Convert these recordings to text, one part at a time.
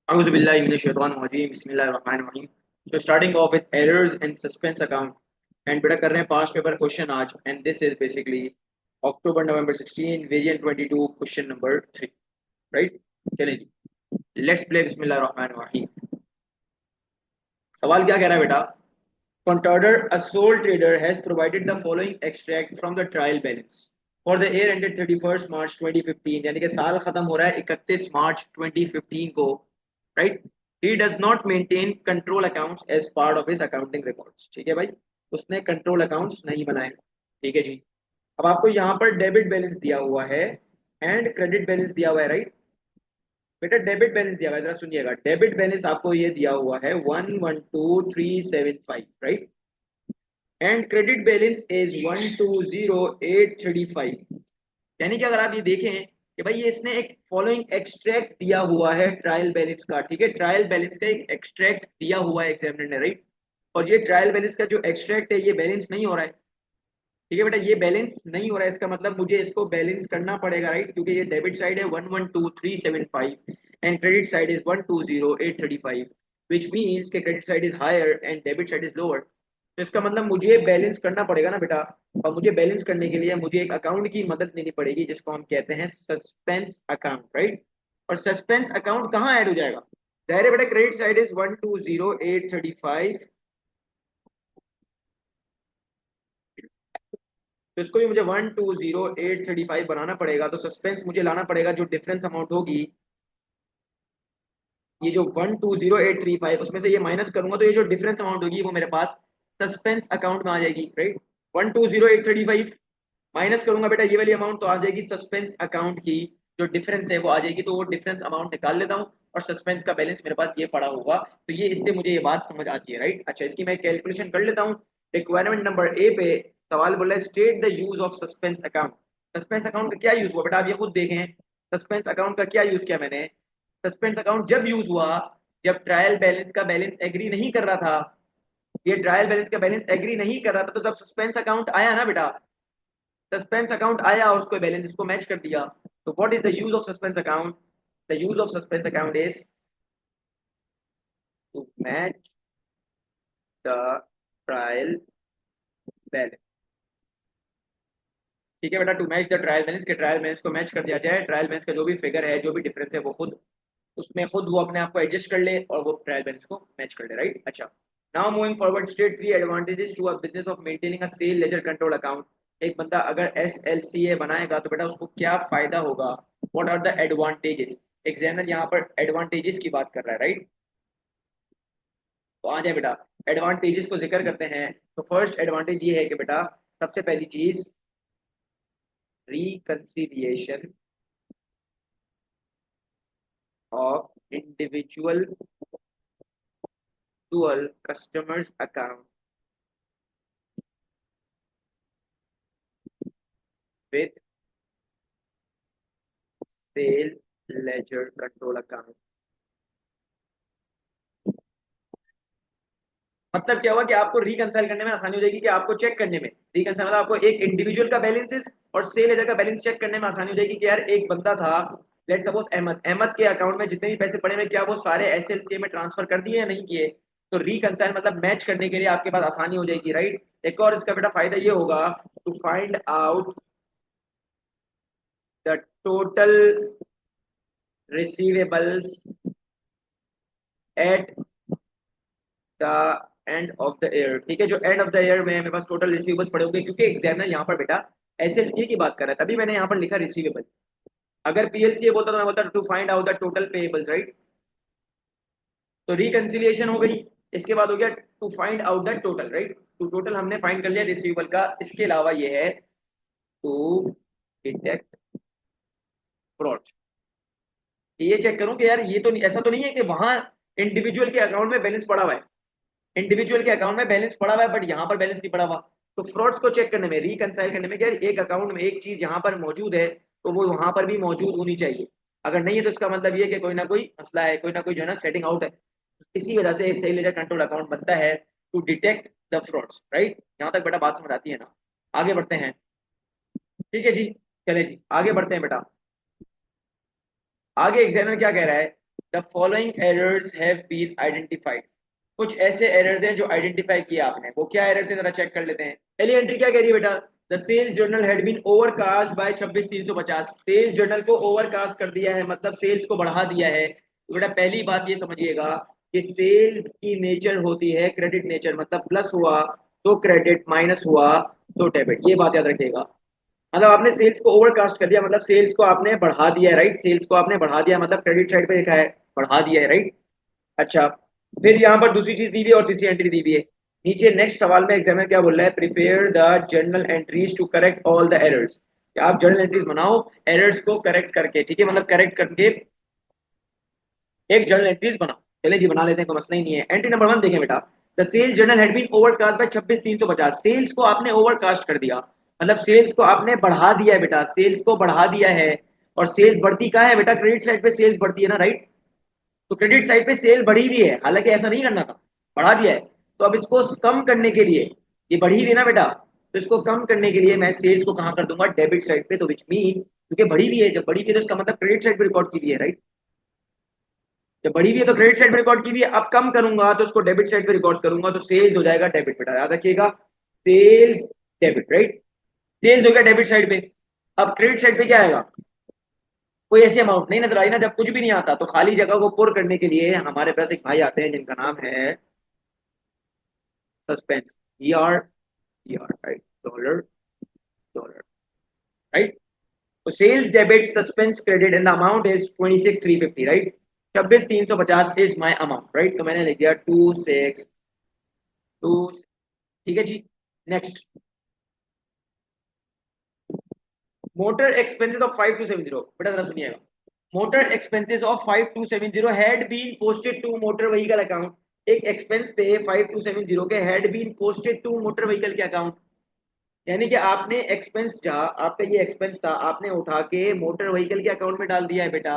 A'udhu billahi minash shaitanir rajeem. Bismillahir rahmanir rahim. So starting off with errors and suspense account. And बेटा कर रहे हैं past paper question आज. And this is basically October November 16 variant 22 question number 3. Right? चलें जी. Let's play Bismillahir rahmanir rahim. सवाल क्या कह रहा है बेटा? Contender, a sole trader, has provided the following extract from the trial balance for the year ended 31st March 2015. यानी कि साल खत्म हो रहा है 31 मार्च 2015 को. Right. He does not maintain control accounts as part of his accounting records. ठीक है भाई. उसने कंट्रोल अकाउंट्स नहीं बनाए. ठीक है जी. अब आपको यहाँ पर डेबिट बैलेंस दिया हुआ है एंड क्रेडिट बैलेंस दिया हुआ है. राइट. बेटा डेबिट बैलेंस दिया हुआ है, जरा सुनिएगा. डेबिट बैलेंस आपको ये दिया हुआ है 112375. Right. And credit balance is 120835. यानी कि अगर आप ये देखें कि भाई ये इसने एक फॉलोइंग एक्सट्रैक्ट दिया हुआ है ट्रायल बैलेंस का. ठीक है. ट्रायल बैलेंस का एक एक्सट्रैक्ट दिया हुआ है एग्जामिनर ने. राइट. और ये ट्रायल बैलेंस का जो एक्सट्रैक्ट है ये बैलेंस नहीं हो रहा है. ठीक है बेटा. ये बैलेंस नहीं हो रहा है. इसका मतलब मुझे इसको बैलेंस करना पड़ेगा. राइट. क्योंकि ये डेबिट साइड है 112375 and credit side is 120835, which means के credit side is higher and debit side is lower. तो इसका मतलब मुझे बैलेंस करना पड़ेगा ना बेटा. और मुझे बैलेंस करने के लिए मुझे एक अकाउंट की मदद लेनी पड़ेगी जिसको हम कहते हैं सस्पेंस अकाउंट. राइट. और सस्पेंस अकाउंट कहाँ ऐड हो जाएगा? जाहिर है बेटा क्रेडिट साइड इज 120835. तो इसको भी मुझे 120835 बनाना पड़ेगा. तो सस्पेंस मुझे लाना पड़ेगा. जो डिफरेंस अमाउंट होगी ये जो 120835 उसमें से ये माइनस करूंगा तो ये जो डिफरेंस अमाउंट होगी वो मेरे पास सस्पेंस अकाउंट में आ जाएगी. राइट. 120835 माइनस करूंगा बेटा ये वाली अमाउंट तो आ जाएगी सस्पेंस अकाउंट की. जो डिफरेंस है वो आ जाएगी. तो वो डिफरेंस अमाउंट निकाल लेता हूँ और सस्पेंस का बैलेंस मेरे पास ये पड़ा होगा. तो ये इससे मुझे ये बात समझ आती है. राइट. अच्छा इसकी मैं कैलकुलेशन कर लेता हूँ. रिक्वायरमेंट नंबर ए पे सवाल बोला है state the use of suspense account. Suspense account का क्या यूज हुआ बेटा आप ये खुद देखें. सस्पेंस अकाउंट का क्या यूज किया मैंने. सस्पेंस अकाउंट जब यूज हुआ जब ट्रायल बैलेंस का बैलेंस एग्री नहीं कर रहा था. ये ट्रायल बैलेंस का बैलेंस एग्री नहीं कर रहा था तो तब सस्पेंस अकाउंट आया ना बेटा. सस्पेंस अकाउंट आया और उसको बैलेंस इसको मैच कर दिया. तो what is the use of suspense account. The use of suspense account is to match the trial balance. ठीक है बेटा. To match the trial balance के ट्रायल बैलेंस को मैच कर दिया जाए. ट्रायल बैलेंस का जो भी फिगर है जो भी डिफरेंस है वो खुद उसमें खुद वो अपने आप को एडजस्ट कर ले और वो ट्रायल बैलेंस को मैच कर ले. राइट. अच्छा now moving forward state three advantages to a business of maintaining a sale ledger control account. एक बंदा अगर SLCA बनाएगा तो बेटा उसको क्या फायदा होगा. What are the advantages. Examiner यहाँ पर एडवांटेजेस की बात कर रहा है. राइट. तो आ जाए बेटा एडवांटेजेस को जिक्र करते हैं. तो फर्स्ट एडवांटेज ये है कि बेटा सबसे पहली चीज reconciliation of individual dual customers account with sale ledger control account. मतलब क्या हुआ कि आपको रिकंसाइल करने में आसानी हो जाएगी. कि आपको चेक करने में रिकंसाइल मतलब आपको एक इंडिविजुअल का बैलेंसेस और सेल लेजर का बैलेंस चेक करने में आसानी हो जाएगी. कि यार एक बंदा था लेट सपोज अहमद. अहमद के अकाउंट में जितने भी पैसे पड़े हैं क्या वो सारे SLCA में ट्रांसफर कर दिए या नहीं किए. तो रिकंसाइल मतलब मैच करने के लिए आपके पास आसानी हो जाएगी. राइट. एक और इसका बेटा फायदा ये होगा to find out the total receivables at the end of the year. ठीक है. जो एंड ऑफ द ईयर में मेरे पास टोटल रिसीवेबल्स पड़े होंगे क्योंकि एग्जामिनर यहाँ पर बेटा SLCA की बात कर रहा है तभी मैंने यहाँ पर लिखा रिसीवेबल. अगर PLCA बोलता तो मैं बोलता to find out the total payables. Right. तो रिकंसिलिएशन हो गई. इसके बाद हो गया to find out the total. Right. तो टोटल हमने फाइंड कर लिया रिसीवेबल का. इसके अलावा ये है टू डिटेक्ट फ्रॉड. ये चेक करूं कि यार ये तो ऐसा तो नहीं है कि वहां इंडिविजुअल के अकाउंट में बैलेंस पड़ा हुआ है. इंडिविजुअल के अकाउंट में बैलेंस पड़ा हुआ है बट यहाँ पर बैलेंस नहीं पड़ा हुआ. तो फ्रॉड्स को चेक करने में रिकंसाइल करने में क्या एक अकाउंट में एक चीज यहाँ पर मौजूद है तो वो वहां पर भी मौजूद होनी चाहिए. अगर नहीं है तो इसका मतलब ये कि कोई ना कोई मसला है. कोई ना कोई जो है ना सेटिंग आउट है. इसी वजह से सेल लेजर कंट्रोल अकाउंट बनता है to detect the frauds. Right. यहाँ तक बेटा बात समझ आती है ना. आगे बढ़ते हैं. ठीक है जी. चले जी आगे बढ़ते हैं बेटा. आगे एग्जामिनर क्या कह रहा है. The following errors have been identified. कुछ ऐसे एरर्स हैं जो आइडेंटिफाई किया आपने, वो क्या एरर्स है जरा चेक कर लेते हैं। पहली एंट्री क्या कह रही है बेटा, the sales journal had been overcast by 26,350। Sales journal को ओवरकास्ट कर दिया है, मतलब सेल्स को बढ़ा दिया है। तो बेटा पहली बात ये समझिएगा कि सेल्स की नेचर होती है क्रेडिट नेचर, मतलब प्लस हुआ तो क्रेडिट, माइनस हुआ तो डेबिट, ये बात याद रखिएगा। मतलब आपने सेल्स को ओवरकास्ट कर दिया, मतलब सेल्स को आपने बढ़ा दिया है, राइट। सेल्स को आपने बढ़ा दिया मतलब क्रेडिट साइड पे लिखा है बढ़ा दिया है, राइट। अच्छा, फिर यहाँ पर दूसरी चीज दी हुई है और तीसरी एंट्री दी हुई है। नीचे नेक्स्ट सवाल में एग्जामिनर क्या बोल रहा है, prepare the journal entries to correct all the errors. आप जर्नल एंट्रीज बनाओ एरर्स को करेक्ट करके, ठीक है, मतलब करेक्ट करके एक जर्नल एंट्रीज बनाओ। चले जी बना लेते हैं, कोई मसला ही नहीं है। एंट्री नंबर 1 देखें बेटा, the sales journal had been overcast by 26,350। Sales को आपने ओवरकास्ट कर दिया, मतलब सेल्स को आपने बढ़ा दिया है बेटा, सेल्स को बढ़ा दिया है। और सेल्स बढ़ती कहाँ है बेटा, क्रेडिट साइड पे सेल्स बढ़ती है ना, राइट। तो क्रेडिट साइड पे सेल बढ़ी हुई है, हालांकि ऐसा नहीं करना था, बढ़ा दिया है। तो अब इसको कम करने के लिए, ये बढ़ी हुई है ना बेटा, तो इसको कम करने के लिए मैं सेल्स को कहां कर दूंगा, डेबिट साइड पे। तो विच मींस क्योंकि बढ़ी हुई है, जब बढ़ी हुई है तो इसका मतलब क्रेडिट साइड पे रिकॉर्ड की हुई है, राइट। जब बढ़ी हुई है तो क्रेडिट साइड पे रिकॉर्ड की हुई है, अब कम करूंगा तो इसको डेबिट साइड पे रिकॉर्ड करूंगा, तो सेल्स हो जाएगा डेबिट बेटा, याद रखिएगा। Sales debit, right. सेल्स हो गया डेबिट साइड पे। अब क्रेडिट साइड पे क्या आएगा, कोई ऐसी अमाउंट नहीं नजर आई ना, जब कुछ भी नहीं आता तो खाली जगह को पुर करने के लिए हमारे पास एक भाई आते हैं जिनका नाम है suspense, ER, right, dollar, dollar, right. तो sales debit suspense credit and the amount is 26,350, right. 26,350 is my amount, right. तो मैंने लिख दिया 262, ठीक है जी। नेक्स्ट, मोटर एक्सपेंसेस ऑफ 5270, बेटा जरा सुनिएगा। Motor expenses of 5270 had been posted to motor vehicle account. एक एक्सपेंस थे 5270 के, had been posted to motor vehicle के अकाउंट। यानी कि आपने एक्सपेंस जहाँ आपका ये एक्सपेंस था, आपने उठा के मोटर व्हीकल के अकाउंट में डाल दिया है बेटा।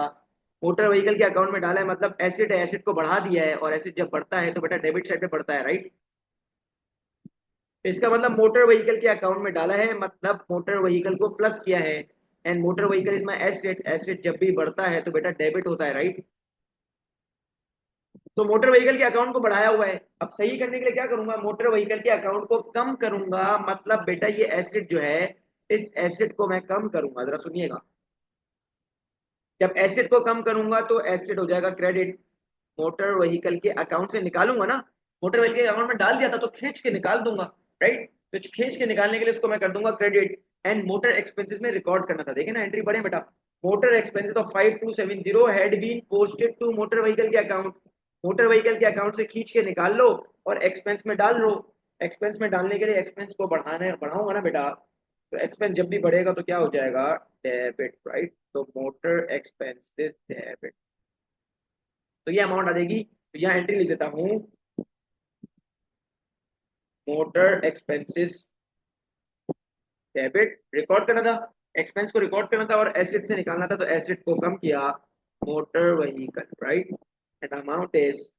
मोटर व्हीकल के अकाउंट में डाला है, मतलब एसेट है, एसेट को बढ़ा दिया है, और एसेट जब बढ़ता है तो बेटा डेबिट साइड पे बढ़ता है, राइट। तो इसका मतलब मोटर व्हीकल के अकाउंट में डाला है, मतलब मोटर व्हीकल को प्लस किया है। एंड मोटर व्हीकल इसमें एसेट, एसेट जब भी बढ़ता है तो बेटा डेबिट होता है, राइट। तो मोटर व्हीकल के अकाउंट को बढ़ाया हुआ है। अब सही करने के लिए क्या करूंगा, मोटर व्हीकल के अकाउंट को कम करूंगा, मतलब बेटा ये एसेट जो है, इस एसेट को मैं कम करूंगा, जरा सुनिएगा। जब एसेट को कम करूंगा तो एसेट हो जाएगा क्रेडिट, मोटर व्हीकल के अकाउंट से निकालूंगा ना। मोटर व्हीकल के अकाउंट में डाल दिया था तो खींच के निकाल दूंगा, राइट। तो खींच के निकालने के लिए उसको मैं कर दूंगा क्रेडिट। एंड मोटर एक्सपेंसेस में रिकॉर्ड करना था, देखिए ना एंट्री पढ़े बेटा। Motor expenses of 5270 had been posted to motor vehicle के अकाउंट। मोटर व्हीकल के अकाउंट से खींच के निकाल लो और एक्सपेंस में डाल लो। एक्सपेंस में डालने के लिए एक्सपेंस को बढ़ाना बढ़ाऊंगा ना बेटा, तो एक्सपेंस जब भी बढ़ेगा तो क्या हो जाएगा, डेबिट, राइट। तो मोटर एक्सपेंसेस डेबिट, तो ये अमाउंट आ जाएगी। तो यहाँ एंट्री लिख देता हूँ, मोटर एक्सपेंसेस डेबिट, रिकॉर्ड करना था, एक्सपेंस को रिकॉर्ड करना था और एसेट से निकालना था, तो एसेट को कम किया, motor vehicle, right. And amount is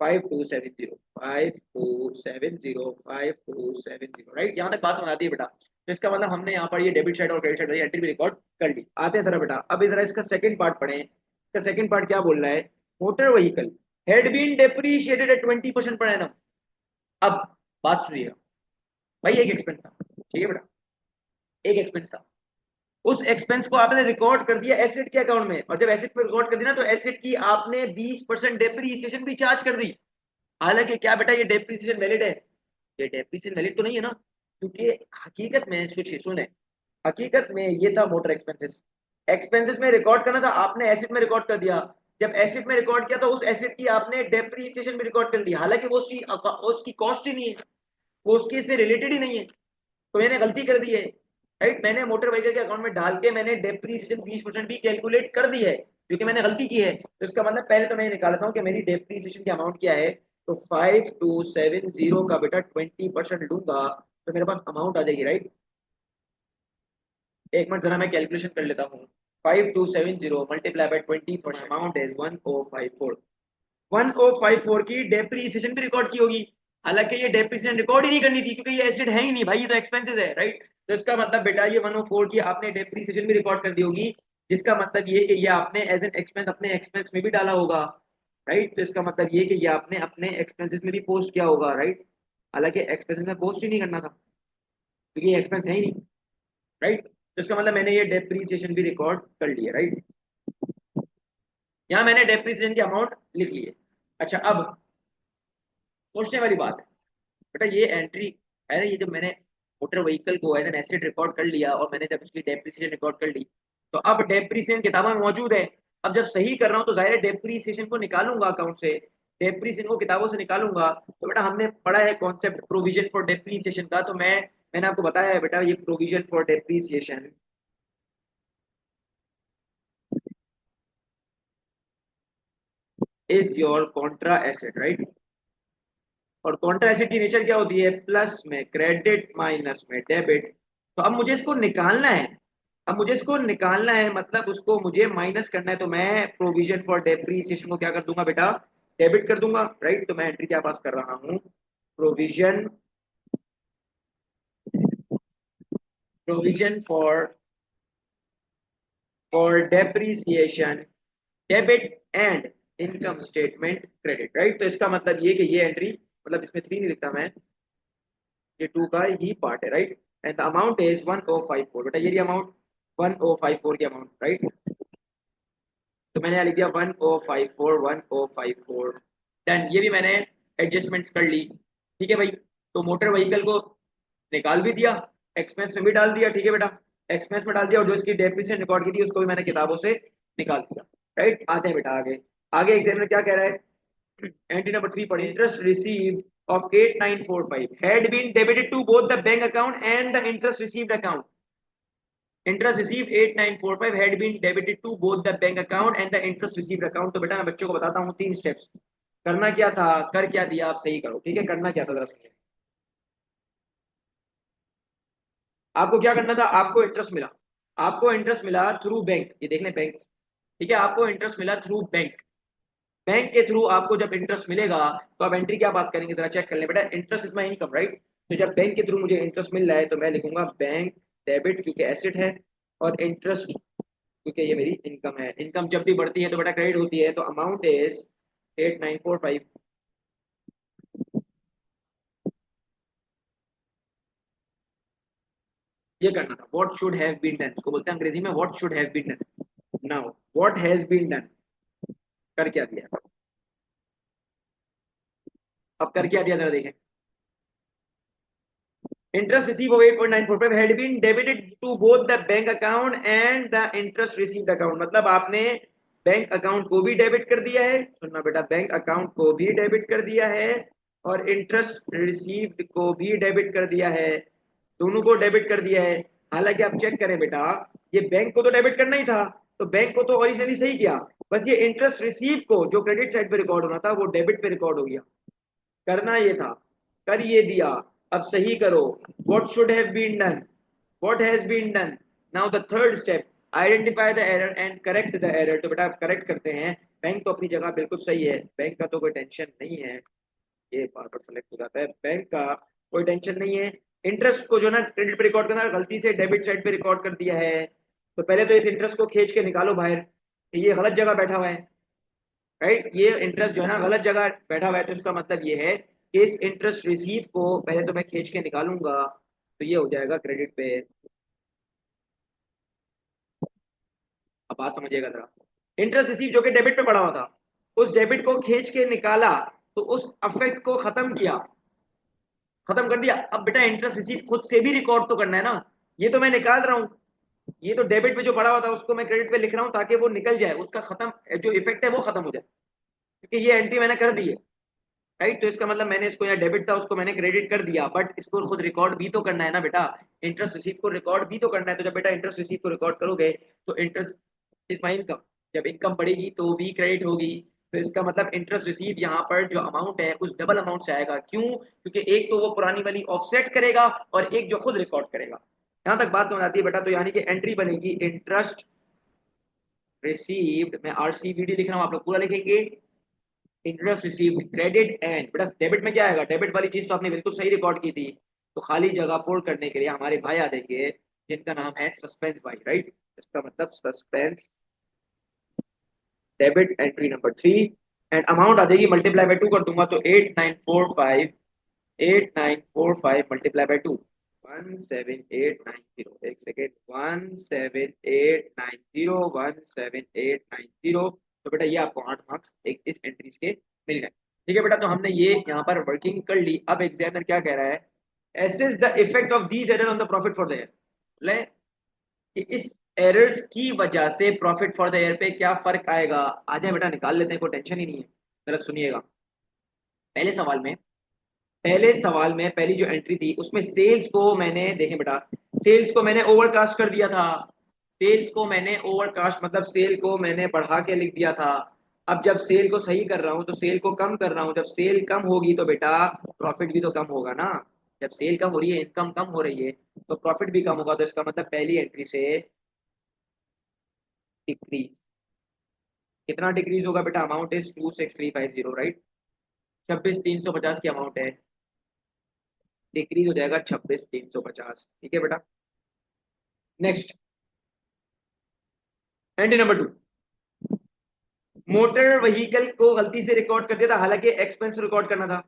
5270, 5270, right. यहाँ तक बात समझ आती है बेटा। तो इसका मतलब हमने यहाँ पर ये डेबिट साइड और क्रेडिट साइड वाली एंट्री भी रिकॉर्ड कर ली। आते हैं जरा बेटा, अब जरा इसका सेकंड पार्ट पढ़ें। इसका सेकंड पार्ट क्या बोल रहा है, motor vehicle had been depreciated at 20% per annum. अब बात सुनिएगा, भाई एक एक्सपेंस था, ठीक है बेटा, एक एक्सपेंस था। उस एक्सपेंस को आपने रिकॉर्ड कर दिया एसेट के अकाउंट में, और जब एसेट पे रिकॉर्ड कर दिया ना तो एसेट की आपने 20% डेप्रीसिएशन भी चार्ज कर दी। हालांकि क्या बेटा ये डेप्रीसिएशन वैलिड है, ये डेप्रीसिएशन वैलिड तो नहीं है ना, क्योंकि हकीकत में सोचिए, सुने, हकीकत में ये था मोटर एक्सपेंसेस। एक्सपेंसेस में रिकॉर्ड करना था, आपने एसेट में रिकॉर्ड कर दिया। जब एसेट में रिकॉर्ड किया तो उस एसेट की आपने डेप्रीसिएशन भी रिकॉर्ड कर दी, हालांकि वो उसकी कॉस्ट ही नहीं है, वो उसके से रिलेटेड ही नहीं है। तो मैंने गलती कर दी है, राइट। मैंने मोटर व्हीकल के अकाउंट में डाल के मैंने डेप्रीसिएशन 20% भी कैलकुलेट कर दी है, क्योंकि मैंने गलती की है। तो इसका मतलब पहले तो मैं निकालता हूँ कि मेरी डेप्रीसिएशन की अमाउंट क्या है। तो 5270 का बेटा 20% लूंगा तो मेरे पास अमाउंट आ जाएगी, राइट। एक मिनट जरा मैं कैलकुलेशन कर लेता हूँ। 5270 मल्टीप्लाई बाय 20%, अमाउंट इज 1054। 1054 की डेप्रीसिएशन भी रिकॉर्ड की होगी, हालांकि ये डेप्रीसिएशन रिकॉर्ड ही नहीं करनी थी क्योंकि ये एसेट है ही नहीं भाई, ये तो एक्सपेंसेस है, राइट। तो इसका मतलब बेटा ये 104 की आपने डेप्रीसिएशन भी रिकॉर्ड कर दी होगी, जिसका मतलब ये है कि ये आपने एज एन एक्सपेंस अपने एक्सपेंस में भी डाला होगा, राइट। तो इसका मतलब ये है कि ये आपने अपने एक्सपेंसेस में भी पोस्ट किया होगा, राइट। हालांकि एक्सपेंसेस में पोस्ट ही नहीं करना था क्योंकि ये एक्सपेंस है ही नहीं, राइट। तो इसका मतलब मैंने ये डेप्रीसिएशन भी रिकॉर्ड कर लिया, राइट। यहाँ मैंने डेप्रीसिएशन की अमाउंट लिख ली है। अच्छा, अब सोचने वाली बात है बेटा, ये एंट्री है ना, ये जब मैंने मोटर व्हीकल को एज एन एसेट रिकॉर्ड कर लिया और मैंने जब उसकी डेप्रिसिएशन रिकॉर्ड कर ली, तो अब डेप्रिसिएशन किताबों में मौजूद है। अब जब सही कर रहा हूँ तो जाहिर है डेप्रिसिएशन को निकालूंगा अकाउंट से, डेप्रिसिएशन को किताबों से निकालूंगा। तो बेटा हमने पढ़ा है कॉन्सेप्ट प्रोविजन फॉर डेप्रिसिएशन का, तो मैंने आपको बताया है बेटा, ये provision for depreciation is your Contra asset, right. और कॉन्ट्रा एसेट की नेचर क्या होती है, प्लस में क्रेडिट माइनस में डेबिट। तो अब मुझे इसको निकालना है, अब मुझे इसको निकालना है मतलब उसको मुझे माइनस करना है, तो मैं प्रोविजन फॉर डेप्रीसिएशन को क्या कर दूंगा बेटा, डेबिट कर दूंगा, राइट। तो मैं एंट्री क्या पास कर रहा हूँ, provision provision for depreciation debit and income statement credit, right. तो इसका मतलब ये कि ये एंट्री, मतलब इसमें थ्री नहीं लिखता मैं, ये टू का ही पार्ट है, right. And the amount is 1054, बेटा ये अमाउंट 1054 की अमाउंट, राइट। तो मैंने यहाँ लिख दिया 1054 1054। देन ये भी मैंने एडजस्टमेंट्स कर ली, ठीक है भाई। तो मोटर व्हीकल को निकाल भी दिया, एक्सपेंस में भी डाल दिया, ठीक है बेटा, एक्सपेंस में डाल दिया, और जो इसकी डेप्रिसिएशन रिकॉर्ड की थी उसको भी मैंने किताबों से निकाल दिया, राइट। आते हैं बेटा आगे। आगे एग्जामिनर क्या कह रहा है, एंट्री नंबर 3 पढ़िए, interest received of 8945 had been debited to both the bank account and the interest received account. Interest received 8945 had been debited to both the bank account and the interest received account. तो बेटा मैं बच्चों को बताता हूँ तीन steps, करना क्या था, कर क्या दिया, आप सही करो, ठीक है। करना क्या था जरा सुनिए, आपको क्या करना था, आपको इंटरेस्ट मिला, आपको इंटरेस्ट मिला थ्रू बैंक, ये देख लें बैंक, ठीक है, आपको इंटरेस्ट मिला थ्रू बैंक। बैंक के थ्रू आपको जब इंटरेस्ट मिलेगा तो आप एंट्री क्या पास करेंगे, जरा चेक कर लें बेटा, interest is my income, right. तो जब बैंक के थ्रू मुझे इंटरेस्ट मिल रहा है तो मैं लिखूंगा बैंक डेबिट क्योंकि एसेट है, और इंटरेस्ट क्योंकि ये मेरी इनकम है। इनकम जब भी बढ़ती है तो बेटा क्रेडिट होती है, तो अमाउंट इज 8945। ये करना था, what should have been done, इसको बोलते हैं अंग्रेजी में what should have been done. Now what has been done, कर क्या दिया, अब कर क्या दिया जरा देखें, interest received of 8.945 had been debited to both the bank account and the interest received account। मतलब आपने बैंक अकाउंट को भी डेबिट कर दिया है, सुनना बेटा, बैंक अकाउंट को भी डेबिट कर दिया है और इंटरेस्ट रिसीव्ड को भी डेबिट कर दिया है, दोनों को डेबिट कर दिया है। हालांकि आप चेक करें बेटा, ये बैंक को तो डेबिट करना ही था, तो बैंक को तो ओरिजिनली सही किया, बस ये इंटरेस्ट रिसीव को जो क्रेडिट साइड पे रिकॉर्ड होना था वो डेबिट पे रिकॉर्ड हो गया। करना ये था, कर ये दिया, अब सही करो, what should have been done, what has been done। now the third step, identify the error and correct the error। तो बेटा करेक्ट करते हैं, बैंक तो अपनी जगह बिल्कुल सही है, बैंक का तो कोई टेंशन नहीं है, ये बार बार सेलेक्ट हो जाता है, बैंक का कोई टेंशन नहीं है। इंटरेस्ट को जो ना क्रेडिट पे रिकॉर्ड करना, गलती से डेबिट साइड पे रिकॉर्ड कर दिया है, तो पहले तो इस इंटरेस्ट को खींच के निकालो बाहर, ये गलत जगह बैठा हुआ है, राइट। ये इंटरेस्ट जो है ना गलत जगह बैठा हुआ है, तो इसका मतलब ये है कि इस इंटरेस्ट रिसीव को पहले तो मैं खींच के निकालूंगा, तो ये हो जाएगा क्रेडिट पे। अब बात समझिएगा जरा, इंटरेस्ट रिसीव जो कि डेबिट पे पड़ा हुआ था, उस डेबिट को खींच के निकाला, तो उस अफेक्ट को खत्म किया, खत्म कर दिया। अब बेटा इंटरेस्ट रिसीव खुद से भी रिकॉर्ड तो करना है ना, ये तो मैं निकाल रहा हूँ, ये तो डेबिट पे जो पड़ा हुआ था उसको मैं क्रेडिट पे लिख रहा हूँ ताकि वो निकल जाए, उसका खत्म जो इफेक्ट है वो खत्म हो जाए, क्योंकि ये एंट्री मैंने कर दी है, राइट। तो इसका मतलब मैंने इसको यहाँ डेबिट था उसको मैंने क्रेडिट कर दिया, बट इसको खुद रिकॉर्ड भी तो करना है ना बेटा, इंटरेस्ट रिसीव को रिकॉर्ड भी तो करना है। तो जब बेटा इंटरेस्ट रिसीव को रिकॉर्ड करोगे तो इंटरेस्ट इज माई इनकम, जब इनकम बढ़ेगी तो भी क्रेडिट होगी, तो इसका मतलब इंटरेस्ट रिसीव यहाँ पर जो अमाउंट है उस डबल अमाउंट से आएगा, क्यों, क्योंकि एक तो वो पुरानी वाली ऑफसेट करेगा और एक जो खुद रिकॉर्ड करेगा। यहाँ तक बात समझ आती है बेटा, तो यानी कि एंट्री बनेगी इंटरेस्ट रिसीव्ड, मैं आरसीवीडी लिख रहा हूँ, आप लोग पूरा लिखेंगे, इंटरेस्ट रिसीव्ड क्रेडिट एंड, बेटा डेबिट में क्या आएगा, डेबिट वाली चीज तो आपने बिल्कुल सही रिकॉर्ड की थी, तो खाली जगह पूर्ण करने के लिए हमारे भाई आ जाएंगे जिनका नाम है सस्पेंस भाई, राइट। इसका मतलब suspense debit entry number 3 and amount आ जाएगी मल्टीप्लाई बाय 2 कर दूंगा तो 8945 मल्टीप्लाई बाय 2 17890 एक सेकेंड 17890 तो बेटा ये आपको 8 मार्क्स एक इस एंट्रीज के मिल गए। ठीक है बेटा, तो हमने ये यहाँ पर वर्किंग कर ली। अब एग्जामिनर क्या कह रहा है, assess the effect of these error on the profit for the year, कि इस एरर्स की वजह से प्रॉफिट फॉर द ईयर पे क्या फर्क आएगा। आ जाए बेटा निकाल लेते हैं, कोई टेंशन ही नहीं है। जरा सुनिएगा, पहले सवाल में पहली जो एंट्री थी उसमें सेल्स को मैंने देखें बेटा, सेल्स को मैंने ओवरकास्ट कर दिया था। सेल्स को मैंने ओवरकास्ट मतलब सेल को मैंने बढ़ा के लिख दिया था। अब जब सेल को सही कर रहा हूं तो सेल को कम कर रहा हूं। जब सेल कम होगी तो बेटा प्रॉफिट भी तो कम होगा ना। जब सेल कम हो रही है, इनकम कम हो रही है, तो प्रॉफिट भी कम होगा। तो इसका मतलब पहली एंट्री से डिक्रीज, कितना डिक्रीज होगा बेटा, अमाउंट इज 26350 राइट, 26,350 की अमाउंट है, डिक्रीज हो जाएगा 26,350। ठीक है बेटा, next entry number 2, motor vehicle को गलती से रिकॉर्ड कर दिया था, हालांकि एक्सपेंस रिकॉर्ड करना था,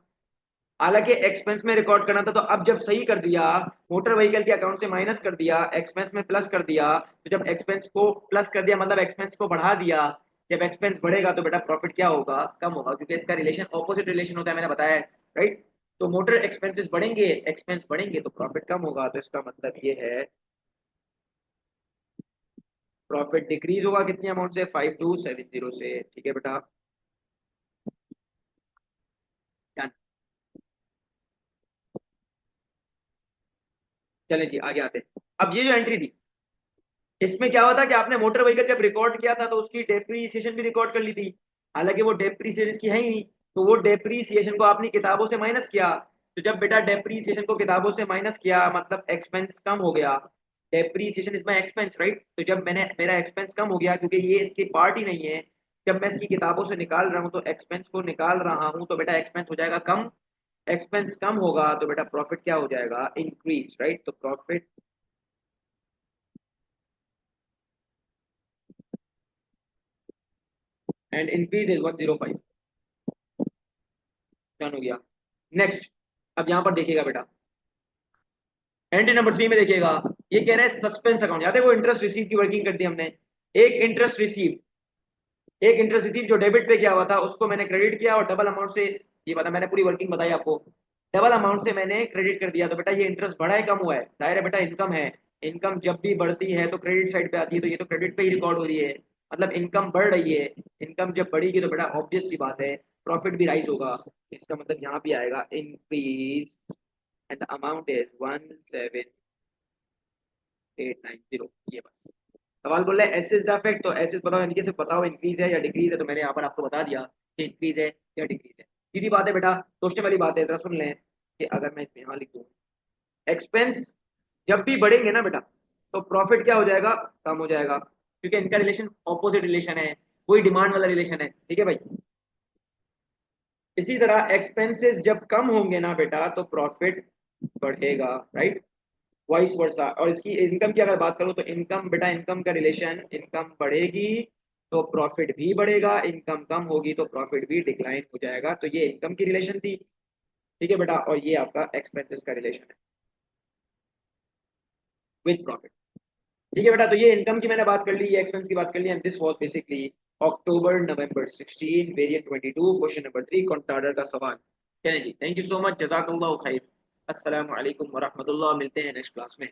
हालांकि एक्सपेंस में रिकॉर्ड करना था। तो अब जब सही कर दिया, मोटर व्हीकल के अकाउंट से माइनस कर दिया, एक्सपेंस में प्लस कर दिया, तो जब एक्सपेंस को प्लस कर दिया मतलब एक्सपेंस को बढ़ा दिया। जब एक्सपेंस बढ़ेगा तो बेटा प्रॉफिट क्या होगा, कम होगा, क्योंकि इसका रिलेशन ऑपोजिट रिलेशन होता है, मैंने बताया है राइट। तो मोटर एक्सपेंसेस बढ़ेंगे, एक्सपेंस बढ़ेंगे तो प्रॉफिट कम होगा। तो इसका मतलब ये है प्रॉफिट डिक्रीज होगा कितनी अमाउंट से, 5270 से। ठीक है बेटा, डन। चलें जी आगे आते हैं। अब ये जो एंट्री थी इसमें क्या हुआ था कि आपने मोटर व्हीकल जब रिकॉर्ड किया था तो उसकी डेप्रीसिएशन भी रिकॉर्ड कर ली थी, हालांकि वो डेप्रीसिएशन इसकी है ही नहीं। तो वो डेप्रीसिएशन को आपने किताबों से माइनस किया। तो जब बेटा डेप्रीसिएशन को किताबों से माइनस किया मतलब एक्सपेंस कम हो गया। Depreciation is my expense right. तो जब मैंने मेरा एक्सपेंस कम हो गया क्योंकि ये इसकी पार्ट ही नहीं है, जब मैं इसकी किताबों से निकाल रहा हूँ तो एक्सपेंस को निकाल रहा हूँ तो बेटा एक्सपेंस हो जाएगा कम। एक्सपेंस कम होगा तो बेटा प्रॉफिट क्या हो जाएगा, इंक्रीज राइट। तो profit and increase is 105, done हो गया। नेक्स्ट, अब यहां पर देखिएगा बेटा, एंट्री नंबर 3 में देखिएगा, ये कह रहा है सस्पेंस अकाउंट, याद है वो इंटरेस्ट रिसीव की वर्किंग कर दी हमने। एक इंटरेस्ट रिसीव, एक इंटरेस्ट रिसीव जो डेबिट पे किया हुआ था उसको मैंने क्रेडिट किया और डबल अमाउंट से, ये पता मैंने पूरी वर्किंग बताई आपको, डबल अमाउंट से मैंने क्रेडिट कर दिया। तो बेटा ये इंटरेस्ट बढ़ा है कम हुआ है, जाहिर है बेटा इनकम है। इनकम जब भी बढ़ती है तो क्रेडिट साइड पे आती है, तो ये तो क्रेडिट पे ही रिकॉर्ड हो रही है, मतलब इनकम बढ़ रही है। इनकम जब बढ़ेगी तो बेटा ऑब्वियस सी बात है प्रॉफिट भी राइज होगा। इसका मतलब यहाँ भी आएगा increase and the amount is 17890। ये बस सवाल बोल रहे हैं एसेस द इफेक्ट, तो एसेस बताओ, इनके से बताओ इंक्रीज है या डिक्रीज है। तो मैंने यहाँ पर आपको बता दिया कि इंक्रीज है या डिक्रीज है। सीधी बात है बेटा, सोचने वाली बात है। जरा सुन लें कि अगर मैं इसमें यहाँ लिख दूँ एक्सपेंस जब भी बढ़ेंगे ना बेटा तो प्रॉफिट क्या हो जाएगा, कम हो जाएगा, क्योंकि इनका रिलेशन ऑपोजिट रिलेशन है, कोई डिमांड वाला रिलेशन है। ठीक है भाई, इसी तरह एक्सपेंसेस जब कम होंगे ना बेटा तो प्रॉफिट बढ़ेगा राइट, वाइस वर्सा। और इसकी इनकम की अगर बात करूं तो इनकम बेटा, इनकम का रिलेशन, इनकम बढ़ेगी तो प्रॉफिट भी बढ़ेगा, इनकम कम होगी तो प्रॉफिट भी डिक्लाइन हो जाएगा। तो ये इनकम की रिलेशन थी। ठीक है बेटा, और ये आपका एक्सपेंसेस का रिलेशन है विद प्रॉफिट। ठीक है बेटा, तो ये इनकम की मैंने बात कर ली, ये एक्सपेंस की बात कर ली, and this was basically October November 16 variant 22 question number 3 कॉन्टाडर का सवाल। चलिए जी, थैंक यू सो मच, जजाकल्लाह खैर। अस्सलाम वालेकुम वरहमतुल्लाह, मिलते हैं नेक्स्ट क्लास में।